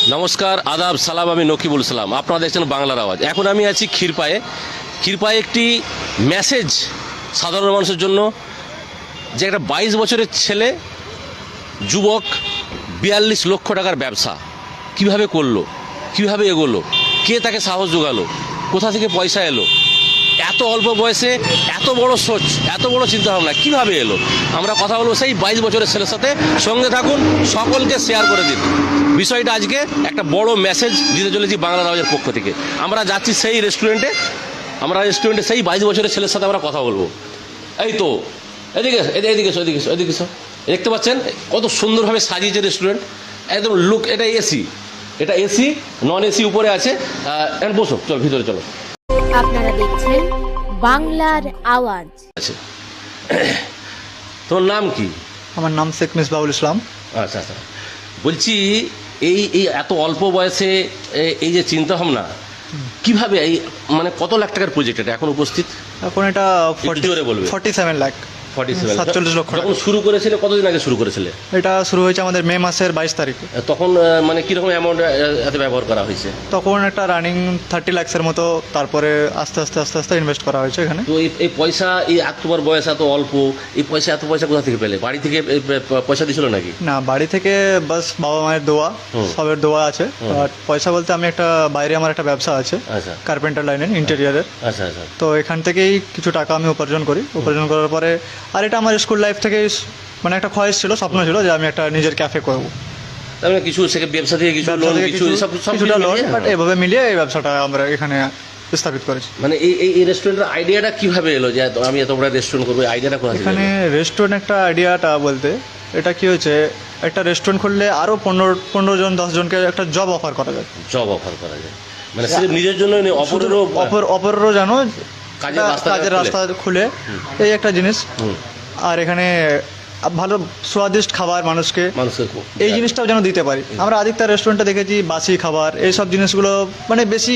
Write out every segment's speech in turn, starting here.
নমস্কার, আদাব, সালাম। আমি নকিবুল সালাম, আপনারা দেখছেন বাংলার আওয়াজ। এখন আমি আছি ক্ষীরপায়ে। ক্ষীরপায়ে একটি মেসেজ সাধারণ মানুষের জন্য, যে একটা 22 বছরের ছেলে যুবক 42 লক্ষ টাকার ব্যবসা কিভাবে করলো, কিভাবে এগোলো, কে তাকে সাহস জোগালো, কোথা থেকে পয়সা এলো, এত অল্প বয়সে এত বড় সোচ, এত বড় চিন্তাভাবনা কীভাবে এলো। আমরা কথা বলবো সেই 22 বছরের ছেলের সাথে। সঙ্গে থাকুন, সকলকে শেয়ার করে দিন বিষয়টা। আজকে একটা বড় মেসেজ দিতে চলেছি বাংলা আওয়াজের পক্ষ থেকে। আমরা যাচ্ছি সেই রেস্টুরেন্টে, সেই 22 বছরের ছেলের সাথে আমরা কথা বলবো। এই তো এদিকে এদিকে দেখতে পাচ্ছেন কত সুন্দরভাবে সাজিয়েছে রেস্টুরেন্ট, একদম লুক। এটা এসি নন এসি উপরে আছে। বসো, চল ভিতরে চলো। আপনারা দেখছেন বাংলার আওয়াজ। আছে, তোমার নাম কি? আমার নাম শেখ মিসবাউল ইসলাম। আচ্ছা আচ্ছা, বলছি এই এই এত অল্প বয়সে এই যে চিন্তা ভাবনা, কিভাবে এই মানে কত লাখ টাকার প্রজেক্ট এটা এখন উপস্থিত? এখন এটা জোরে বলবে। 47 লাখ 47 লক্ষ টাকা। যখন শুরু করেছিলে, কতদিন আগে শুরু করেছিলে? এটা শুরু হয়েছে আমাদের মে মাসের 22 তারিখে। তখন মানে কিরকম অ্যামাউন্ট এতে ব্যবহার করা হয়েছে? তখন একটা রানিং 30 লাখের মতো, তারপরে আস্তে আস্তে ইনভেস্ট করা হয়েছে এখানে। তো এই পয়সা, এই তোমার বয়স এত অল্প, এই পয়সা এত পয়সা কোথা থেকে পেলে? বাড়ি থেকে পয়সা দিছিল নাকি? না, বাড়ি থেকে বাস বাবা মায়ের দোয়া, সবের দোয়া আছে। আর পয়সা বলতে আমি একটা বাইরে আমার একটা ব্যবসা আছে, আচ্ছা, কার্পেন্টার লাইনের, ইন্টেরিয়ারের। আচ্ছা আচ্ছা। তো এখান থেকেই কিছু টাকা আমি উপার্জন করার পরে, আর এটা আমার স্কুল লাইফ থেকে মানে একটা খয়েশ ছিল, স্বপ্ন ছিল যে আমি একটা নিজের ক্যাফে করবো। তার মানে কিছু ব্যবসা থেকে কিছু লোন, কিছুটা লোন, বাট এভাবে মিলিয়ে এই ব্যবসাটা আমরা এখানে স্থাপিত করেছি। মানে এই রেস্টুরেন্টের আইডিয়াটা কিভাবে এলো যে আমি এত বড় রেস্টুরেন্ট করবো? আইডিয়াটা কোথা থেকে? এখানে রেস্টুরেন্ট একটা আইডিয়াটা বলতে এটা কি হয়েছে, একটা রেস্টুরেন্ট খুললে আরও 15 জন 10 জনকে একটা জব অফার করা যায়। জব অফার করা যায় মানে শুধু নিজের জন্য, অপরেরও জানো কাজের রাস্তা খুলে, এই একটা জিনিস। আর এখানে ভালো স্বাদিষ্ট খাবার মানুষকে এই জিনিসটাও যেন দিতে পারি। আমরা আদিত্য রেস্টুরেন্টে দেখেছি বাসি খাবার, এইসব জিনিসগুলো মানে বেশি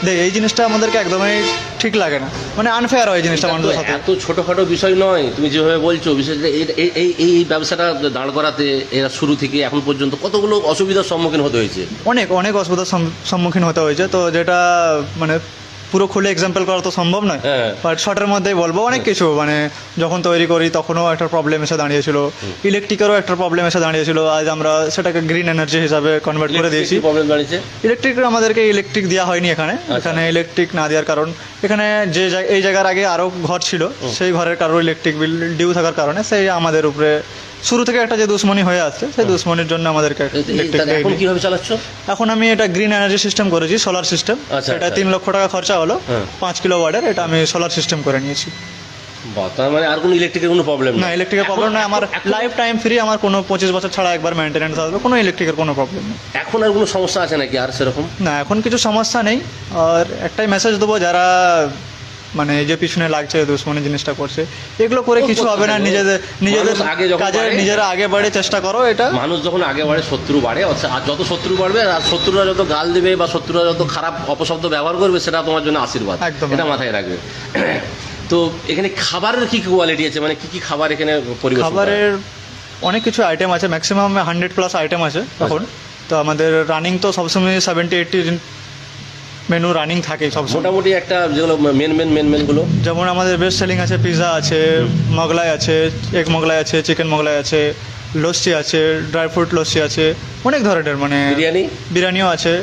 দেয়। এই জিনিসটা আমাদেরকে একদমই ঠিক লাগে না, মানে আনফেয়ার হয় জিনিসটা মানুষের সাথে। এত ছোটোখাটো বিষয় নয়, তুমি যেভাবে বলছো। বিশেষ করে এই ব্যবসাটা দাঁড় করাতে এরা শুরু থেকে এখন পর্যন্ত কতগুলো অসুবিধার সম্মুখীন হতে হয়েছে। অনেক অসুবিধার সম্মুখীন হতে হয়েছে। তো যেটা মানে পুরো খুলে এক্সাম্পল করা তো সম্ভব নয়, বাট শর্টের মধ্যেই বলবো। অনেক কিছু মানে যখন তৈরি করি তখনও একটা প্রবলেম এসে দাঁড়িয়েছিল, ইলেকট্রিকেরও একটা প্রবলেম এসে দাঁড়িয়েছিল। আজ আমরা সেটাকে গ্রিন এনার্জি হিসাবে কনভার্ট করে দিয়েছি। ইলেকট্রিক আমাদেরকে ইলেকট্রিক দেওয়া হয়নি এখানে। এখানে ইলেকট্রিক না দেওয়ার কারণ, এখানে এই জায়গার আগে আরও ঘর ছিল, সেই ঘরের কারো ইলেকট্রিক বিল ডিউ থাকার কারণে সেই আমাদের উপরে শুরু থেকে একটা যে দুশ্মনী হয়ে আসছে, সেই দুশ্মনীর জন্য আমাদেরকে এখন কিভাবে চালাচ্ছ? এখন আমি এটা গ্রিন এনার্জি সিস্টেম করেছি, সোলার সিস্টেম। এটা 3 লক্ষ টাকা খরচা হলো, 5 কিলো ওয়াটের। এটা আমি সোলার সিস্টেম করে নিয়েছি। তার মানে আর কোনো ইলেকট্রিকের কোনো প্রবলেম না, ইলেকট্রিকের প্রবলেম না। আমার লাইফ টাইম ফ্রি, আমার কোনো 25 বছর ছাড়া একবার মেনটেন্যান্স আসবে, কোনো ইলেকট্রিকের কোনো প্রবলেম নেই। এখন আর কোনো সমস্যা আছে নাকি আর সেরকম? না, এখন কিছু সমস্যা নেই। আর একটাই মেসেজ দেবো, যারা মানে যে পিছনে লাগছে দুশ্মনী জিনিসটা করছে, এগুলো করে কিছু হবে না। নিজেদের কাজে নিজেরা আগে বাড়ে চেষ্টা করো। এটা মানুষ যখন আগে বাড়ে শত্রু বাড়ে, আর যত শত্রু বাড়বে আর শত্রুরা যত গাল দেবে বা শত্রুরা যত খারাপ অপশব্দ ব্যবহার করবে, সেটা তোমার জন্য আশীর্বাদ। এটা মাথায় রাখবে। তো এখানে খাবারের কি কোয়ালিটি আছে, মানে কি খাবার এখানে পরিবেশন? খাবারের অনেক কিছু আইটেম আছে, ম্যাক্সিমাম 100+ আইটেম আছে এখন। তো আমাদের রানিং তো সবসময় 70-80 মেনু রানিং থাকে সব। মোটামুটি একটা যেগুলো মেনগুলো, যেমন আমাদের বেস্ট সেলিং আছে, পিৎজা আছে, মোগলাই আছে, এগ মোগলাই আছে, চিকেন মোগলাই আছে, লস্যি আছে, ড্রাই ফ্রুট লস্যি আছে, অনেক ধরনের। মানে বিরিয়ানিও আছে,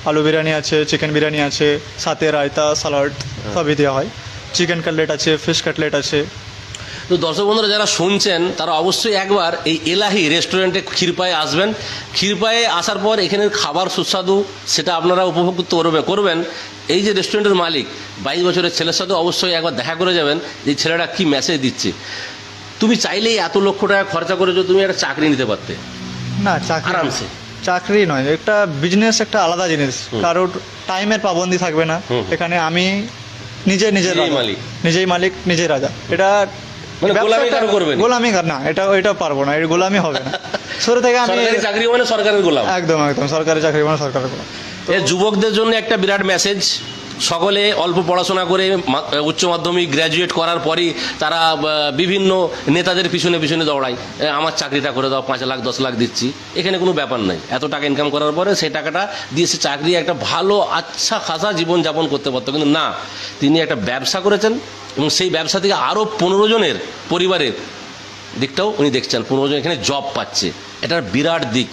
আলু বিরিয়ানি আছে, চিকেন বিরিয়ানি আছে, সাথে রায়তা, স্যালাড সবই দেওয়া হয়। চিকেন কাটলেট আছে, ফিশ কাটলেট আছে। তো দর্শক বন্ধুরা যারা শুনছেন, তারা অবশ্যই একবার এই এলাহি রেস্টুরেন্টে ক্ষীরপায়ে আসবেন। ক্ষীরপায়ে আসার পর এখানের খাবার সুস্বাদু, সেটা আপনারা উপভোগ করবেন। এই যে রেস্টুরেন্টের মালিক 22 বছরের ছেলের সাথে অবশ্যই একবার দেখা করে যাবেন, যে ছেলেটা কী মেসেজ দিচ্ছে। তুমি চাইলেই এত লক্ষ টাকা খরচা করেছো, তুমি একটা চাকরি নিতে পারতে। না, আরামসে চাকরি নয়, একটা বিজনেস একটা আলাদা জিনিস। কারোর টাইমের পাবন্দি থাকবে না এখানে। আমি নিজেই মালিক, নিজেই রাজা। এটা গোলামি না, এটা পারবো না, এটা গোলামি হবে না। শুরু থেকে আমি চাকরি মানে সরকারের গোলাম। একদম সরকারি চাকরি মানে সরকারের গোলাম। যুবকদের জন্য একটা বিরাট মেসেজ, সকলে অল্প পড়াশোনা করে উচ্চ মাধ্যমিক গ্র্যাজুয়েট করার পরই তারা বিভিন্ন নেতাদের পিছনে পিছনে দৌড়ায়, আমার চাকরিটা করে দাও, 5 লাখ 10 লাখ দিচ্ছি। এখানে কোনো ব্যাপার নাই, এত টাকা ইনকাম করার পরে সেই টাকাটা দিয়ে সে চাকরি একটা ভালো আচ্ছা খাসা জীবনযাপন করতে পারতো, কিন্তু না, তিনি একটা ব্যবসা করেছেন এবং সেই ব্যবসা থেকে আরও 15 জনের পরিবারের দিকটাও উনি দেখছেন, 15 জন এখানে জব পাচ্ছে। এটার বিরাট দিক।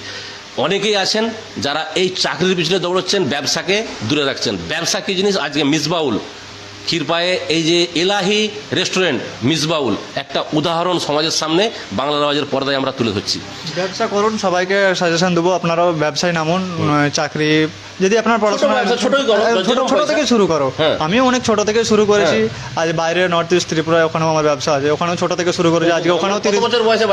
অনেকেই আছেন যারা এই চাকরির পিছনে দৌড়চ্ছেন, ব্যবসাকে দূরে রাখছেন। ব্যবসা কি জিনিস আজকে মিসবাউল ক্ষীরপায়ে এই যে এলাহি রেস্টুরেন্ট মিসবাউল একটা উদাহরণ সমাজের সামনে বাংলা আওয়াজের পর্দায় আমরা তুলে ধরছি। ব্যবসা করুন, সবাইকে সাজেশন দেবো, আপনারাও ব্যবসায় নামুন। চাকরি যদি আপনার পড়াশোনা ছোট থেকে শুরু করো, আমিও অনেক ছোট থেকে শুরু করেছি। আজ বাইরে নর্থ ইস্ট ত্রিপুরায় ওখানেও আমার ব্যবসা আছে, ওখানেও ছোট থেকে শুরু করেছি। আজকে ওখানেও 30 বছর বয়সে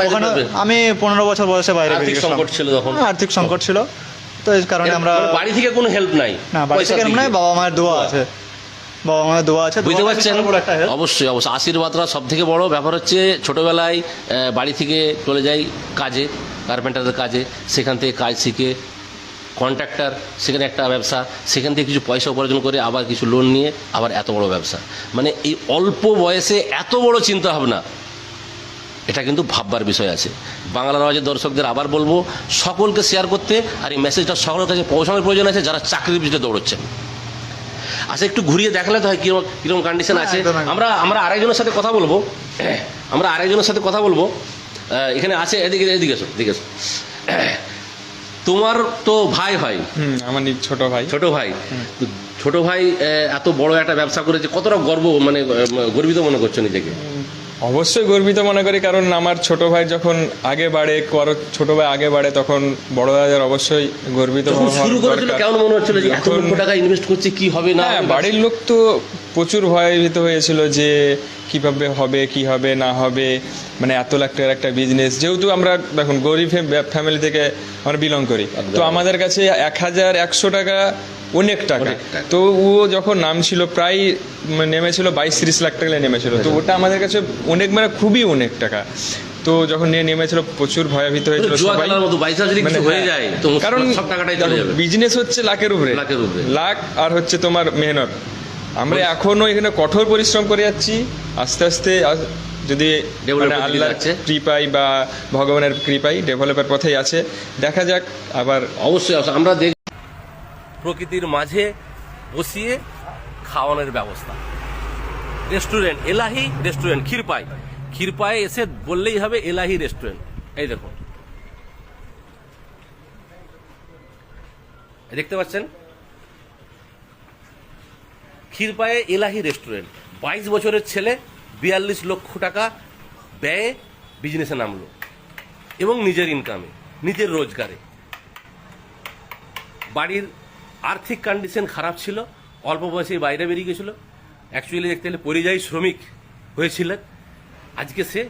আমি 15 বছর বয়সে বাইরে আর্থিক সংকট ছিল তখন, আর্থিক সংকট ছিল, তো এই কারণে আমরা বাড়ি থেকে কোনো হেল্প নাই, না বাড়ি থেকে নাই, বাবা মায়ের দোয়া আছে, বাবা মায়ের দোয়া আছে, বুঝতে পারছেন? অবশ্যই অবশ্যই আশীর্বাদটা সব থেকে বড় ব্যাপার। হচ্ছে ছোটবেলায় বাড়ি থেকে চলে যাই কাজে, কার্পেন্টারের কাজে, সেখান থেকে কাজ শিখে কন্ট্রাক্টর, সেখানে একটা ব্যবসা, সেখান থেকে কিছু পয়সা উপার্জন করে আবার কিছু লোন নিয়ে আবার এত বড় ব্যবসা। মানে এই অল্প বয়সে এত বড় চিন্তা ভাবনা, এটা কিন্তু ভাববার বিষয় আছে। বাংলা আওয়াজের দর্শকদের আবার বলবো, সকলকে শেয়ার করতে, আর এই মেসেজটা সকলের কাছে পৌঁছানোর প্রয়োজন আছে যারা চাকরির পিছনে দৌড়চ্ছেন। আচ্ছা, একটু ঘুরিয়ে দেখালে তো হয় কিরকম কন্ডিশন আছে। আমরা আরেকজনের সাথে কথা বলবো, এখানে আছে, এদিকে এসো। তোমার তো ভাই হয়, আমার ছোট ভাই এত বড় একটা ব্যবসা করেছে, কতটা গর্বিত মনে করছো নিজেকে? অবশ্যই গর্বিত মনে করি, কারণ আমার ছোট ভাই যখন আগে বাড়ে, ছোট ভাই আগে বাড়ে, তখন বড় ভাইয়ের অবশ্যই গর্বিত শুরু করেছিল। কেমন মনে হচ্ছিল যে এত লক্ষ টাকা ইনভেস্ট করছে, কি হবে না? বাড়ির লোক তো প্রচুর ভয়ভীত হয়েছিল যে কিভাবে হবে, কি হবে না হবে, মানে এত লাখ টাকার একটা বিজনেস। যেহেতু আমরা দেখুন গরিব ফ্যামিলি থেকে আমরা বিলং করি, তো আমাদের কাছে 1100 টাকা অনেক টাকা। তো ও যখন নামছিল প্রায় নেমেছিল 22-30 লাখ টাকা নেমেছিল, তো ওটা আমাদের কাছে অনেক, মানে খুবই অনেক টাকা। তো যখন নিয়ে নেমেছিল প্রচুর ভয়ভীত হয়েছিল সবাই, কারণ বিজনেস হচ্ছে লাখের উপরে লাখ, আর হচ্ছে তোমার মেহনত। আমরা এখনো এখানে কঠোর পরিশ্রম করে যাচ্ছি, আস্তে আস্তে যদি আল্লাহর কৃপায় বা ভগবানের কৃপায় ডেভেলপের পথেই আছে, দেখা যাক। আবার অবশ্যই আমরা প্রকৃতির মাঝে বসিয়ে খাওয়ানোর ব্যবস্থা, রেস্টুরেন্ট এলাহি রেস্টুরেন্ট ক্ষীরপায়ে এসে বললেই হবে এলাহি রেস্টুরেন্ট। এই দেখুন, দেখতে পাচ্ছেন ক্ষীরপায়ে এলাহি রেস্টুরেন্ট। 22 বছরের ছেলে 42 লক্ষ টাকা ব্যয়ে বিজনেসে নামলো, এবং নিজের ইনকামে, নিজের রোজগারে। বাড়ির আর্থিক কন্ডিশন খারাপ ছিল, অল্প বয়সেই বাইরে বেরিয়ে গেছিল। অ্যাকচুয়ালি দেখতে গেলে পরিযায়ী শ্রমিক হয়েছিলেন, আজকে সে